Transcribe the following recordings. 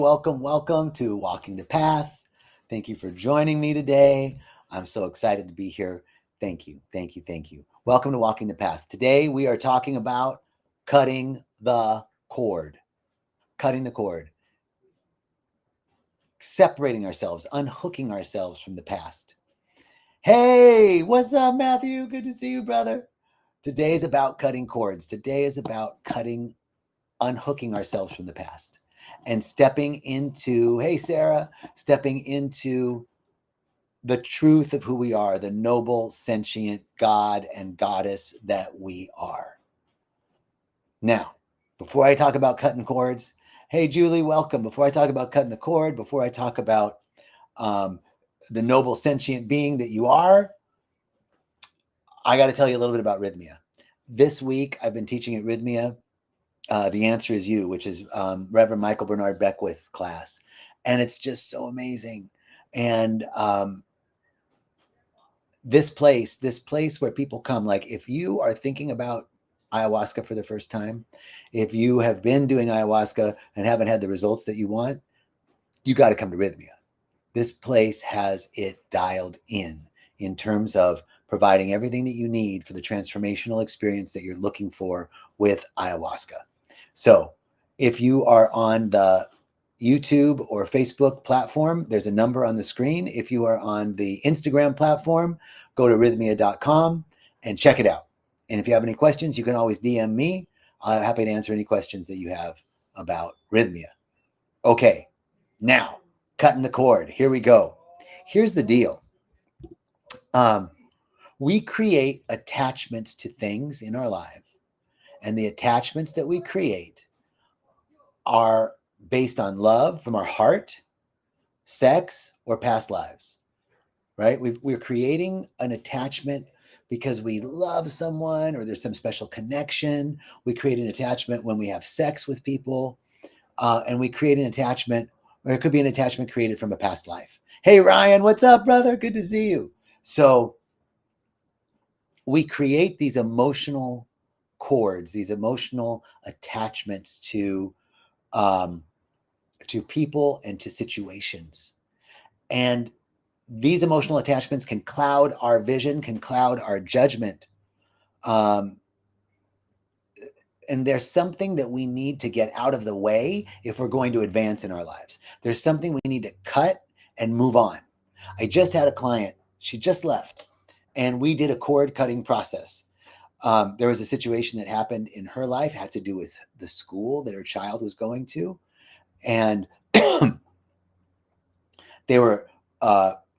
welcome to Walking the Path. Thank you for joining me today. I'm so excited to be here. Thank you. Welcome to Walking the Path. Today we are talking about cutting the cord. Separating ourselves, unhooking ourselves from the past. Hey, what's up, Matthew? Good to see you, brother. Today is about cutting cords. Today is about unhooking ourselves from the past and stepping into, hey, Sarah, stepping into the truth of who we are, the noble, sentient God and goddess that we are. Now, before I talk about cutting cords, hey, Julie, welcome. Before I talk about cutting the cord, before I talk about the noble, sentient being that you are, I got to tell you a little bit about rythmia. This week, I've been teaching at rythmia. The Answer Is You, which is Reverend Michael Bernard Beckwith's class. And it's just so amazing. And this place where people come, like if you are thinking about ayahuasca for the first time, if you have been doing ayahuasca and haven't had the results that you want, you got to come to rythmia. This place has it dialed in terms of providing everything that you need for the transformational experience that you're looking for with ayahuasca. So if you are on the YouTube or Facebook platform, there's a number on the screen. If you are on the Instagram platform, go to rythmia.com and check it out. And if you have any questions, you can always DM me. I'm happy to answer any questions that you have about rythmia. Okay, now cutting the cord. Here we go. Here's the deal. We create attachments to things in our life. And the attachments that we create are based on love from our heart, sex, or past lives, right? We're creating an attachment because we love someone or there's some special connection. We create an attachment when we have sex with people, and we create an attachment, or it could be an attachment created from a past life. Hey, Ryan, what's up, brother? Good to see you. So we create these emotional cords, these emotional attachments to people and to situations. And these emotional attachments can cloud our vision, can cloud our judgment. And there's something that we need to get out of the way if we're going to advance in our lives. There's something we need to cut and move on. I just had a client, she just left, and we did a cord cutting process. There was a situation that happened in her life, had to do with the school that her child was going to. And they were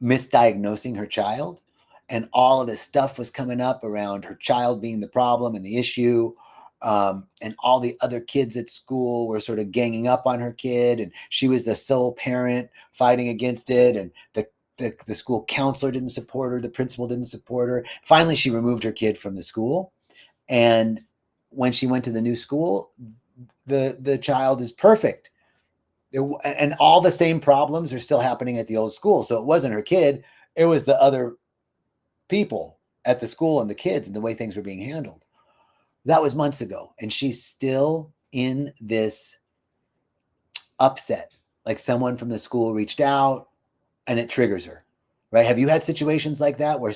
misdiagnosing her child. And all of this stuff was coming up around her child being the problem and the issue. And all the other kids at school were sort of ganging up on her kid. And she was the sole parent fighting against it. And the school counselor didn't support her. The principal didn't support her. Finally, she removed her kid from the school. And when she went to the new school, the child is perfect. And all the same problems are still happening at the old school. So it wasn't her kid. It was the other people at the school and the kids and the way things were being handled. That was months ago. And she's still in this upset. Like someone from the school reached out and it triggers her, right? Have you had situations like that where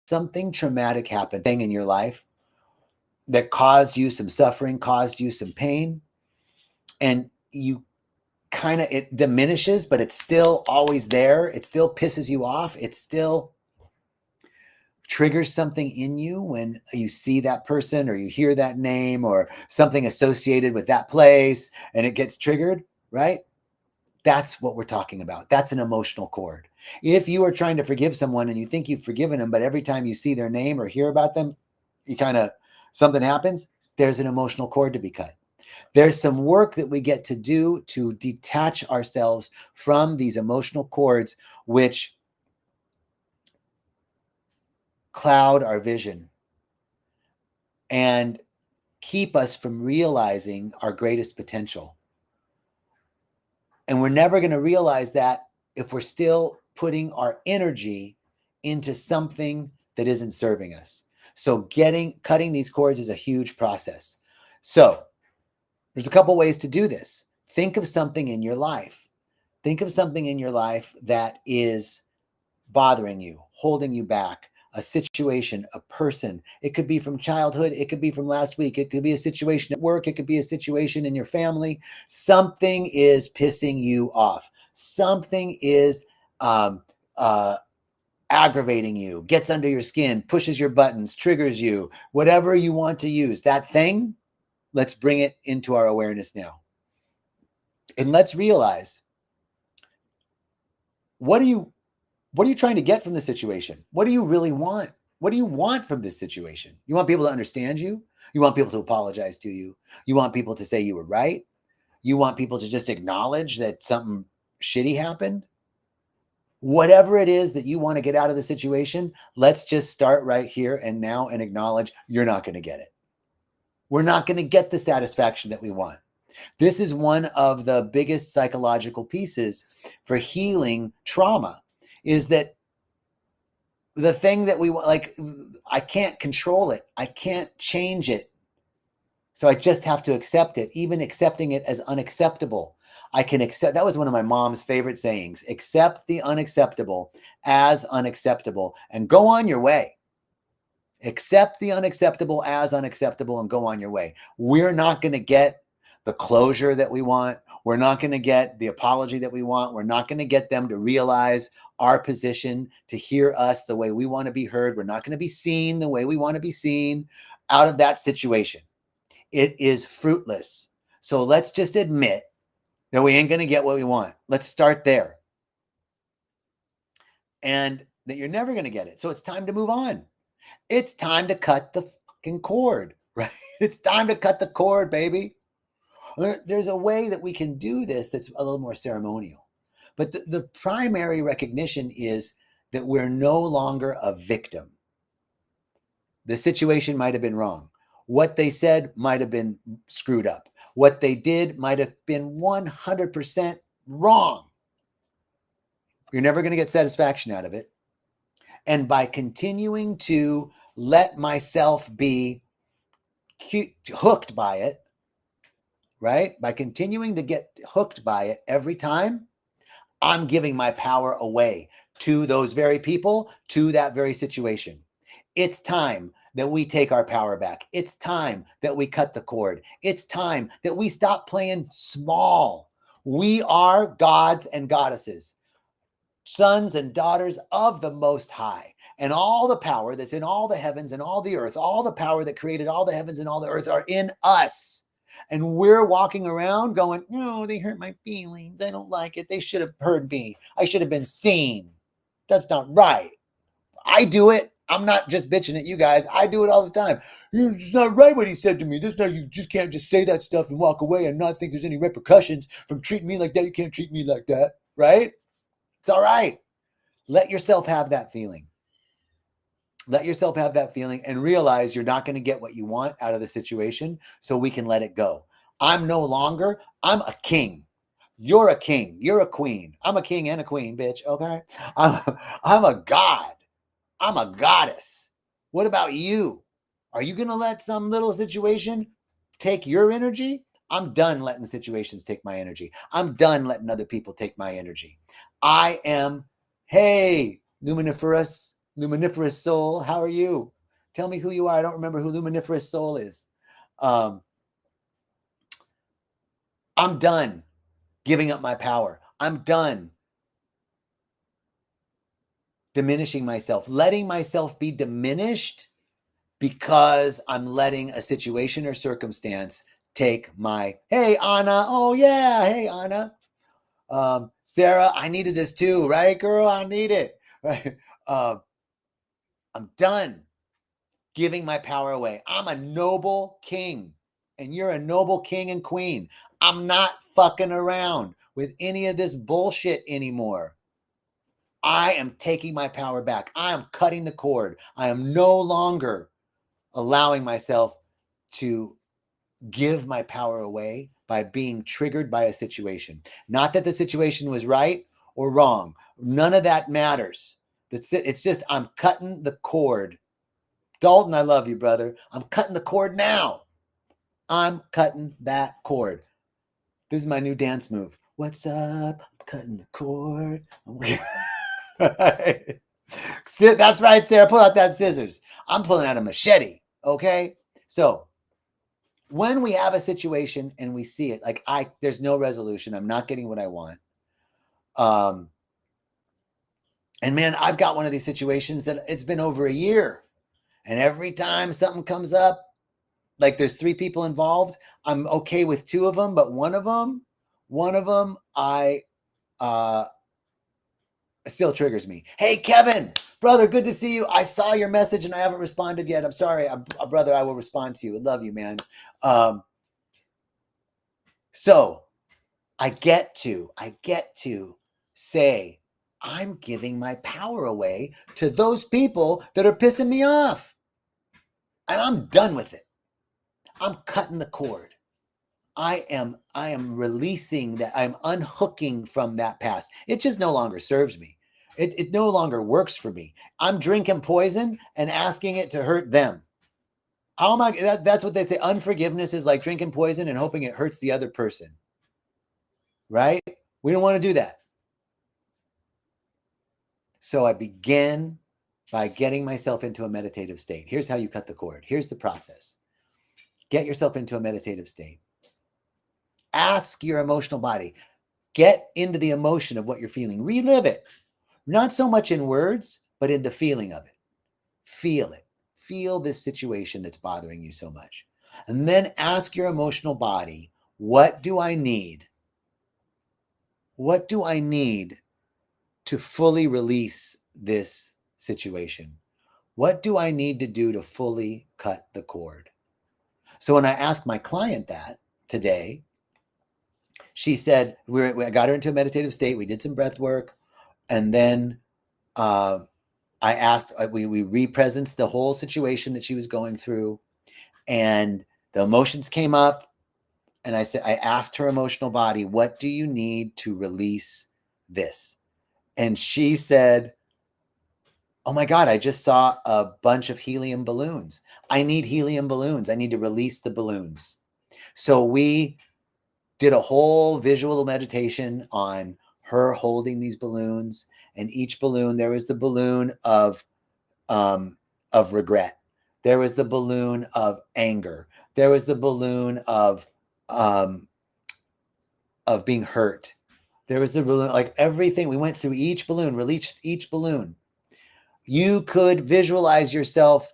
something traumatic happened in your life that caused you some suffering, caused you some pain, and you kind of, it diminishes, but it's still always there. It still pisses you off. It still triggers something in you when you see that person or you hear that name or something associated with that place and it gets triggered, right? That's what we're talking about. That's an emotional cord. If you are trying to forgive someone and you think you've forgiven them, but every time you see their name or hear about them, you kind of, something happens, there's an emotional cord to be cut. There's some work that we get to do to detach ourselves from these emotional cords, which cloud our vision and keep us from realizing our greatest potential. And we're never going to realize that if we're still putting our energy into something that isn't serving us. So cutting these cords is a huge process. So there's a couple ways to do this. think of something in your life. Think of something in your life that is bothering you, holding you back, a situation, a person. It could be from childhood. It could be from last week. It could be a situation at work. It could be a situation in your family. Something is pissing you off. Something is um, aggravating you, gets under your skin, pushes your buttons, triggers you, whatever you want to use. That thing, let's bring it into our awareness now. And let's realize, what are you trying to get from the situation? What do you really want? What do you want from this situation? You want people to understand you? You want people to apologize to you? You want people to say you were right? You want people to just acknowledge that something shitty happened? Whatever it is that you want to get out of the situation, let's just start right here and now and acknowledge you're not going to get it. We're not going to get the satisfaction that we want. This is one of the biggest psychological pieces for healing trauma, is that the thing that we want, like, I can't control it. I can't change it. So I just have to accept it, even accepting it as unacceptable. I can accept, that was one of my mom's favorite sayings, accept the unacceptable as unacceptable and go on your way. Accept the unacceptable as unacceptable and go on your way. We're not going to get the closure that we want. We're not going to get the apology that we want. We're not going to get them to realize our position, to hear us the way we want to be heard. We're not going to be seen the way we want to be seen out of that situation. It is fruitless. So let's just admit that we ain't going to get what we want. Let's start there. And that you're never going to get it. So it's time to move on. It's time to cut the fucking cord, right? It's time to cut the cord, baby. There's a way that we can do this that's a little more ceremonial. But the primary recognition is that we're no longer a victim. The situation might have been wrong. What they said might have been screwed up. What they did might have been 100% wrong. You're never going to get satisfaction out of it. And by continuing to let myself be hooked by it, right? By continuing to get hooked by it every time, I'm giving my power away to those very people, to that very situation. It's time that we take our power back. It's time that we cut the cord. It's time that we stop playing small. We are gods and goddesses, sons and daughters of the Most High. And all the power that's in all the heavens and all the earth, all the power that created all the heavens and all the earth are in us. And we're walking around going, no, they hurt my feelings. I don't like it. They should have heard me. I should have been seen. That's not right. I do it. I'm not just bitching at you guys. I do it all the time. It's not right what he said to me. This not, you just can't just say that stuff and walk away and not think there's any repercussions from treating me like that. You can't treat me like that, right? It's all right. Let yourself have that feeling. Let yourself have that feeling and realize you're not going to get what you want out of the situation, so we can let it go. I'm a king. You're a king. You're a queen. I'm a king and a queen, bitch. Okay. I'm a god. I'm a goddess. What about you? Are you going to let some little situation take your energy? I'm done letting situations take my energy. I'm done letting other people take my energy. I am, hey, luminiferous soul. How are you? Tell me who you are. I don't remember who luminiferous soul is. I'm done giving up my power. I'm done diminishing myself, letting myself be diminished because I'm letting a situation or circumstance take my, hey, Anna. Oh, yeah. Hey, Anna. Sarah, I needed this too, right, girl? I need it. Right? I'm done giving my power away. I'm a noble king, and you're a noble king and queen. I'm not fucking around with any of this bullshit anymore. I am taking my power back. I am cutting the cord. I am no longer allowing myself to give my power away by being triggered by a situation. Not that the situation was right or wrong. None of that matters. It's just I'm cutting the cord. Dalton, I love you, brother. I'm cutting the cord now. I'm cutting that cord. This is my new dance move. What's up? I'm cutting the cord. That's right, Sarah. Pull out that scissors. I'm pulling out a machete. Okay. So when we have a situation and we see it, like there's no resolution. I'm not getting what I want. And man, I've got one of these situations that it's been over a year. And every time something comes up, like there's 3 people involved, I'm okay with 2 of them, but one of them, still triggers me. Hey, Kevin, brother, good to see you. I saw your message and I haven't responded yet. I'm sorry, brother. I will respond to you. I love you, man. So I get to say, I'm giving my power away to those people that are pissing me off. And I'm done with it. I'm cutting the cord. I am releasing that. I'm unhooking from that past. It just no longer serves me. It no longer works for me. I'm drinking poison and asking it to hurt them. How am I? That's what they say. Unforgiveness is like drinking poison and hoping it hurts the other person. Right? We don't want to do that. So I begin by getting myself into a meditative state. Here's how you cut the cord. Here's the process. Get yourself into a meditative state. Ask your emotional body. Get into the emotion of what you're feeling. Relive it. Not so much in words, but in the feeling of it. Feel it. Feel this situation that's bothering you so much. And then ask your emotional body, what do I need? What do I need to fully release this situation? What do I need to do to fully cut the cord? So when I asked my client that today, she said, I got her into a meditative state. We did some breath work. And then I asked, we represenced the whole situation that she was going through. And the emotions came up. And I asked her emotional body, what do you need to release this? And she said, oh my God, I just saw a bunch of helium balloons. I need helium balloons. I need to release the balloons. So we did a whole visual meditation on her holding these balloons, and each balloon, there was the balloon of regret. There was the balloon of anger. There was the balloon of being hurt. There was the balloon, like everything. We went through each balloon, released each balloon. You could visualize yourself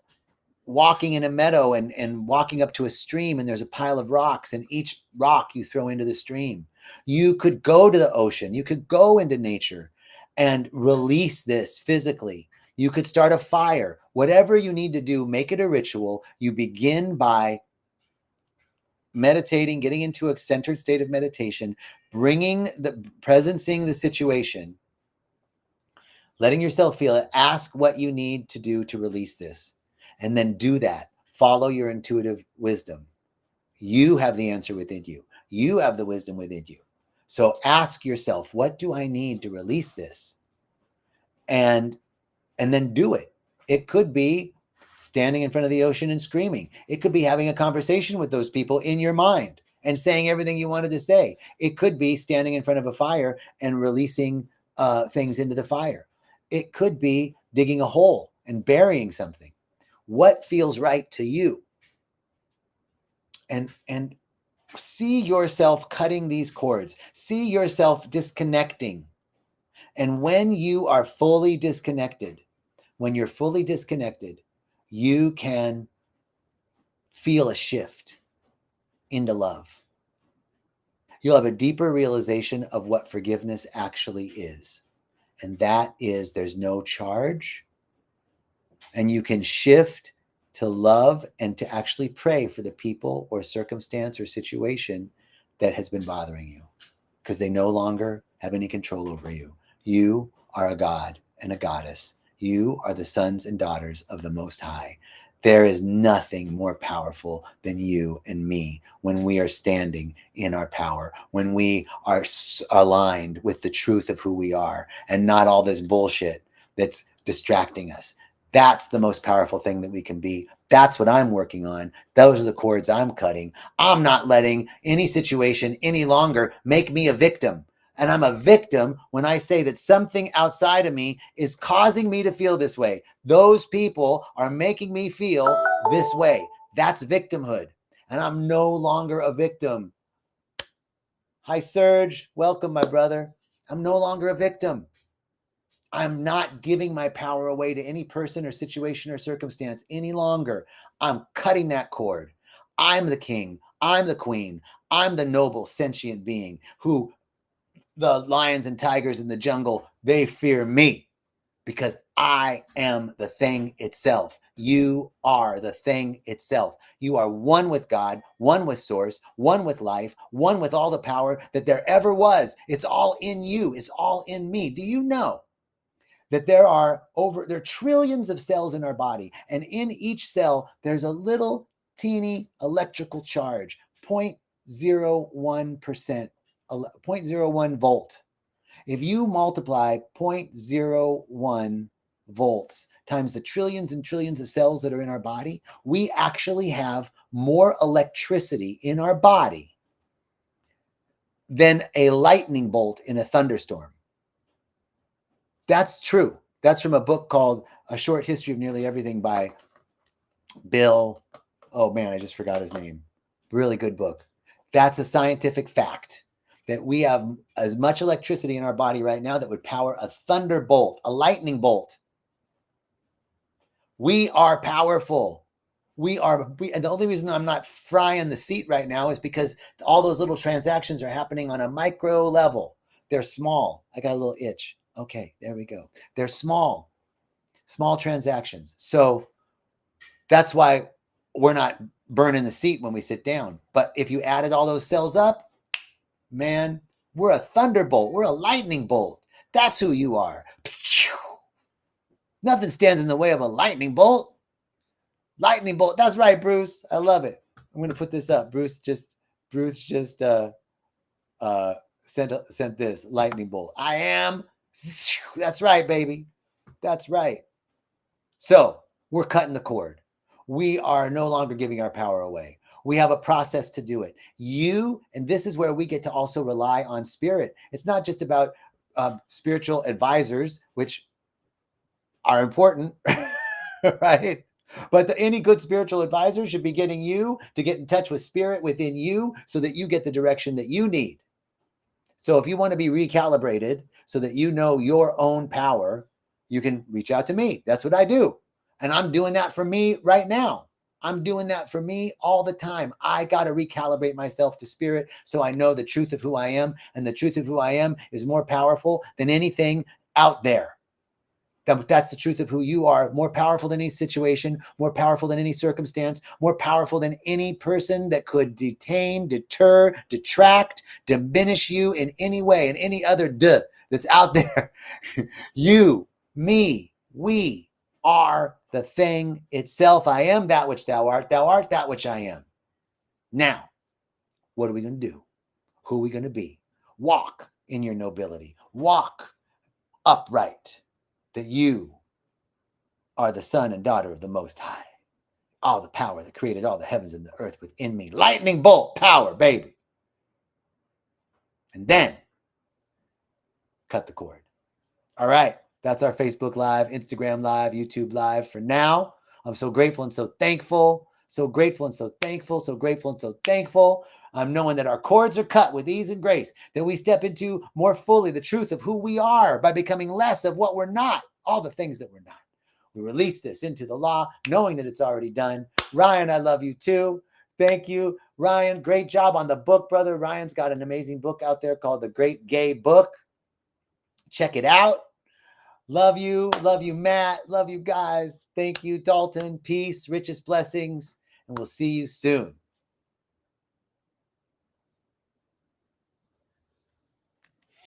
walking in a meadow and walking up to a stream, and there's a pile of rocks, and each rock you throw into the stream. You could go to the ocean. You could go into nature and release this physically. You could start a fire. Whatever you need to do, make it a ritual. You begin by meditating, getting into a centered state of meditation, presencing the situation, letting yourself feel it. Ask what you need to do to release this. And then do that. Follow your intuitive wisdom. You have the answer within you. You have the wisdom within you. So ask yourself, what do I need to release this? And then do it. It could be standing in front of the ocean and screaming. It could be having a conversation with those people in your mind and saying everything you wanted to say. It could be standing in front of a fire and releasing things into the fire. It could be digging a hole and burying something. What feels right to you? And see yourself cutting these cords. See yourself disconnecting. And when you are fully disconnected, you can feel a shift into love. You'll have a deeper realization of what forgiveness actually is. And that is, there's no charge. And you can shift to love and to actually pray for the people or circumstance or situation that has been bothering you, because they no longer have any control over you. You are a god and a goddess. You are the sons and daughters of the Most High. There is nothing more powerful than you and me when we are standing in our power, when we are aligned with the truth of who we are and not all this bullshit that's distracting us. That's the most powerful thing that we can be. That's what I'm working on. Those are the cords I'm cutting. I'm not letting any situation any longer make me a victim. And I'm a victim when I say that something outside of me is causing me to feel this way. Those people are making me feel this way. That's victimhood. And I'm no longer a victim. Hi, Serge. Welcome, my brother. I'm no longer a victim. I'm not giving my power away to any person or situation or circumstance any longer. I'm cutting that cord. I'm the king. I'm the queen. I'm the noble sentient being who the lions and tigers in the jungle, they fear me because I am the thing itself. You are the thing itself. You are one with God, one with source, one with life, one with all the power that there ever was. It's all in you. It's all in me. Do you know that there are trillions of cells in our body, and in each cell there's a little teeny electrical charge, 0.01%, 0.01 volt. If you multiply 0.01 volts times the trillions and trillions of cells that are in our body, we actually have more electricity in our body than a lightning bolt in a thunderstorm. That's true. That's from a book called A Short History of Nearly Everything by Bill. Oh man, I just forgot his name. Really good book. That's a scientific fact that we have as much electricity in our body right now that would power a thunderbolt, a lightning bolt. We are powerful. And the only reason I'm not frying the seat right now is because all those little transactions are happening on a micro level. They're small. I got a little itch. Okay, there we go. They're small transactions. So that's why we're not burning the seat when we sit down. But if you added all those cells up, man, we're a thunderbolt. We're a lightning bolt. That's who you are. Nothing stands in the way of a lightning bolt. Lightning bolt. That's right, Bruce. I love it. I'm going to put this up. Bruce just sent this lightning bolt. I am. That's right, baby. That's right. So we're cutting the cord. We are no longer giving our power away. We have a process to do it. And this is where we get to also rely on spirit. It's not just about spiritual advisors, which are important, right? But any good spiritual advisor should be getting you to get in touch with spirit within you so that you get the direction that you need. So if you want to be recalibrated so that you know your own power, you can reach out to me. That's what I do. And I'm doing that for me right now. I'm doing that for me all the time. I got to recalibrate myself to spirit so I know the truth of who I am. And the truth of who I am is more powerful than anything out there. That's the truth of who you are. More powerful than any situation, more powerful than any circumstance, more powerful than any person that could detain, deter, detract, diminish you in any way, in any other that's out there. You, me, we are the thing itself. I am that which thou art. Thou art that which I am. Now, what are we going to do? Who are we going to be? Walk in your nobility. Walk upright. That you are the son and daughter of the Most High. All the power that created all the heavens and the earth within me. Lightning bolt power, baby. And then cut the cord. All right. That's our Facebook Live, Instagram Live, YouTube Live for now. I'm so grateful and so thankful. So grateful and so thankful. So grateful and so thankful. I'm knowing that our cords are cut with ease and grace, that we step into more fully the truth of who we are by becoming less of what we're not, all the things that we're not. We release this into the law, knowing that it's already done. Ryan, I love you too. Thank you, Ryan. Great job on the book, brother. Ryan's got an amazing book out there called The Great Gay Book. Check it out. Love you, Matt. Love you guys. Thank you, Dalton. Peace, richest blessings, and we'll see you soon.